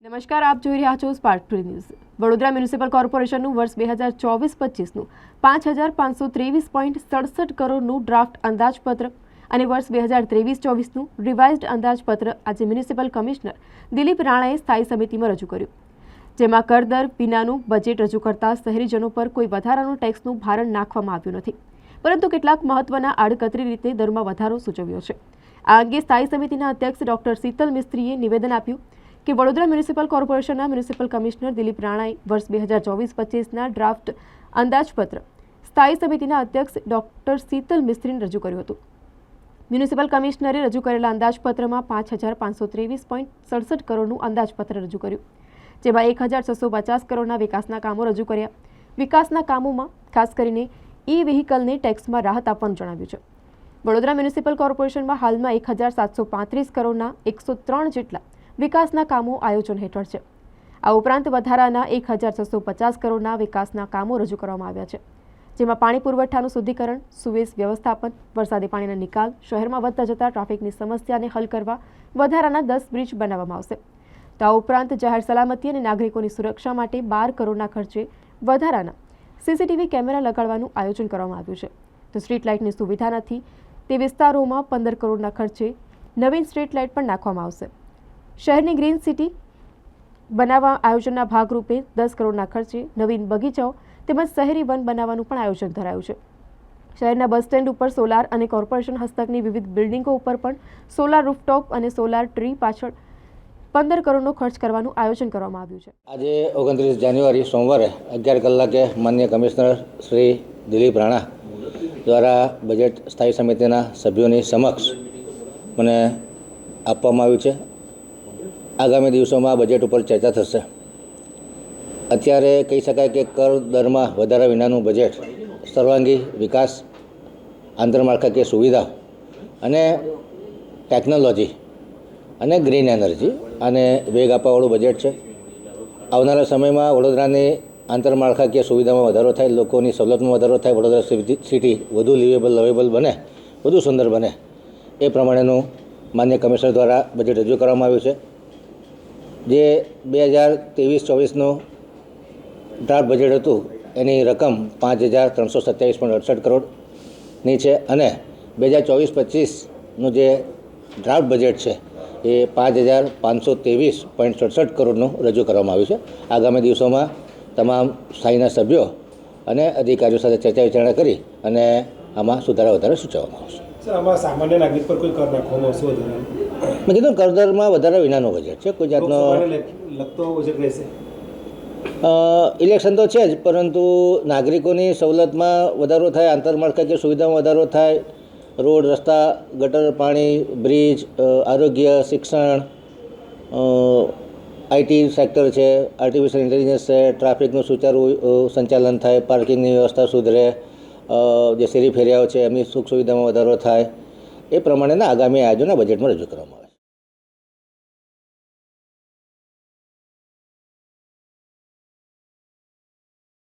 નમસ્કાર, આપ જોઈ રહ્યા છો Spark Two News. Vadodara municipal કોર્પોરેશનનું વર્ષ 2024-25નું 5,523.67 કરોડનું ડ્રાફ્ટ અંદાજપત્ર અને વર્ષ 2023-24નું રિવાઇઝડ અંદાજપત્ર આજે મ્યુનિસિપલ કમિશનર દિલીપ રાણાએ સ્થાયી સમિતિમાં રજૂ કર્યું, જેમાં કરદર વિનાનું બજેટ રજૂ કરતા શહેરીજનો પર કોઈ વધારાનું ટેક્સનું ભારણ નાખવામાં આવ્યું નથી, પરંતુ કેટલાક મહત્વના આડકતરી રીતે દરમાં વધારો સૂચવ્યો છે। આ અંગે સ્થાયી સમિતિના અધ્યક્ષ ડોક્ટર શીતલ મિસ્ત્રીએ નિવેદન આપ્યું કે વડોદરા મ્યુનિસિપલ કોર્પોરેશનના મ્યુનિસિપલ કમિશનર દિલીપ રાણાએ વર્ષ 2024-25ના ડ્રાફ્ટ અંદાજપત્ર સ્થાયી સમિતિના અધ્યક્ષ ડોક્ટર શીતલ મિસ્ત્રીને રજૂ કર્યું હતું। મ્યુનિસિપલ કમિશનરે રજૂ કરેલા અંદાજપત્રમાં 5,523.67 કરોડનું અંદાજપત્ર રજૂ કર્યું, જેમાં 1,650 કરોડના વિકાસના કામો રજૂ કર્યા। વિકાસના કામોમાં ખાસ કરીને વ્હીકલને ટેક્સમાં રાહત આપવાનું જણાવ્યું છે। વડોદરા મ્યુનિસિપલ કોર્પોરેશનમાં હાલમાં 1,735 કરોડના 103 જેટલા વિકાસના કામો આયોજન હેઠળ છે। આ ઉપરાંત વધારાના 1,650 કરોડના વિકાસના કામો રજૂ કરવામાં આવ્યા છે, જેમાં પાણી પુરવઠાનું શુદ્ધિકરણ, સુવેસ વ્યવસ્થાપન, વરસાદી પાણીના નિકાલ, શહેરમાં વધતા જતા ટ્રાફિકની સમસ્યાને હલ કરવા વધારાના 10 બ્રિજ બનાવવામાં આવશે। તો આ ઉપરાંત જાહેર સલામતી અને નાગરિકોની સુરક્ષા માટે 12 કરોડના ખર્ચે વધારાના સીસીટીવી કેમેરા લગાડવાનું આયોજન કરવામાં આવ્યું છે। તો સ્ટ્રીટ લાઇટની સુવિધા નથી તે વિસ્તારોમાં 15 કરોડના ખર્ચે નવીન સ્ટ્રીટ લાઇટ પણ નાખવામાં આવશે। શહેરની ગ્રીન સિટી બનાવવા આયોજનના ભાગરૂપે 10 કરોડના ખર્ચે નવીન બગીચાઓ તેમજ શહેરી વન બનાવવાનું પણ આયોજન ધરાયું છે। શહેરના બસ સ્ટેન્ડ ઉપર સોલાર અને કોર્પોરેશન હસ્તકની વિવિધ બિલ્ડિંગો ઉપર પણ સોલાર રૂફટોપ અને સોલાર ટ્રી પાછળ 15 કરોડનો ખર્ચ કરવાનું આયોજન કરવામાં આવ્યું છે। આજે 29 જાન્યુઆરી સોમવારે 11 કલાકે માનનીય કમિશનર શ્રી દિલીપ રાણા દ્વારા બજેટ સ્થાયી સમિતિના સભ્યોની સમક્ષ મને આપવામાં આવ્યું છે। આગામી દિવસોમાં બજેટ ઉપર ચર્ચા થશે। અત્યારે કહી શકાય કે કર દરમાં વધારા વિનાનું બજેટ સર્વાંગી વિકાસ, આંતરમાળખાકીય સુવિધાઓ અને ટેકનોલોજી અને ગ્રીન એનર્જી અને વેગ આપવાવાળું બજેટ છે। આવનારા સમયમાં વડોદરાની આંતરમાળખાકીય સુવિધામાં વધારો થાય, લોકોની સવલતમાં વધારો થાય, વડોદરા સિટી વધુ લિવેબલ, લવેબલ બને, વધુ સુંદર બને, એ પ્રમાણેનું માન્ય કમિશનર દ્વારા બજેટ રજૂ કરવામાં આવ્યું છે। જે 2023-24નું ડ્રાફ્ટ બજેટ હતું એની રકમ 5,327.68 કરોડની છે અને 2024-25નું જે ડ્રાફ્ટ બજેટ છે એ 5,523.67 કરોડનું રજૂ કરવામાં આવ્યું છે। આગામી દિવસોમાં તમામ સ્થાયીના સભ્યો અને અધિકારીઓ સાથે ચર્ચા વિચારણા કરી અને આમાં સુધારા વધારે સૂચવવામાં આવશે। સર, આમાં સામાન્ય નાગરિક પર કોઈ કર નાખવામાં આવશે વધારે? મેં કીધું કરદરમાં વધારા વિનાનો બજેટ છે, કોઈ જાતનો લગતો બજેટ રહેશે। ઇલેક્શન તો છે જ, પરંતુ નાગરિકોની સવલતમાં વધારો થાય, આંતરમાળખાકીય સુવિધામાં વધારો થાય, રોડ, રસ્તા, ગટર, પાણી, બ્રિજ, આરોગ્ય, શિક્ષણ, આઈટી સેક્ટર છે, આર્ટિફિશિયલ ઇન્ટેલિજન્સ છે, ટ્રાફિકનું સુચારું સંચાલન થાય, પાર્કિંગની વ્યવસ્થા સુધરે, જે શેરી ફેરિયાઓ છે એમની સુખ સુવિધામાં વધારો થાય, એ પ્રમાણેના આગામી આયોજનના બજેટમાં રજૂ કરવામાં આવે છે।